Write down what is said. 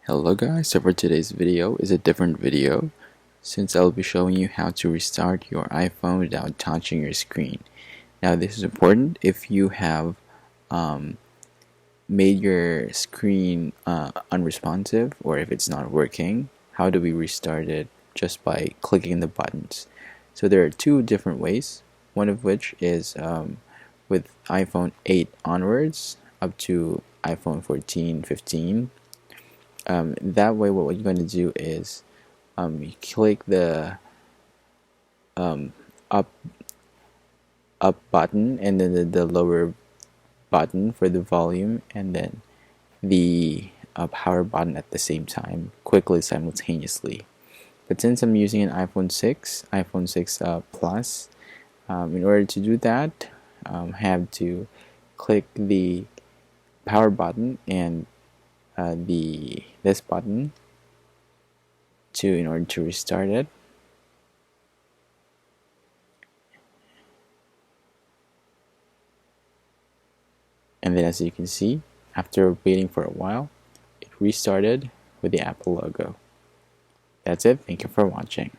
Hello guys, so for today's video is a different video since I'll be showing you how to restart your iPhone without touching your screen. Now this is important if you have made your screen unresponsive, or if it's not working. How do we restart it? Just by clicking the buttons. So there are two different ways, one of which is with iPhone 8 onwards up to iPhone 14, 15. That way what you're going to do is you click the up button, and then the lower button for the volume, and then the power button at the same time, quickly, simultaneously. But since I'm using an iPhone 6 Plus, in order to do that, have to click the power button and this button in order to restart it. And then, as you can see, after waiting for a while, it restarted with the Apple logo. That's it. Thank you for watching.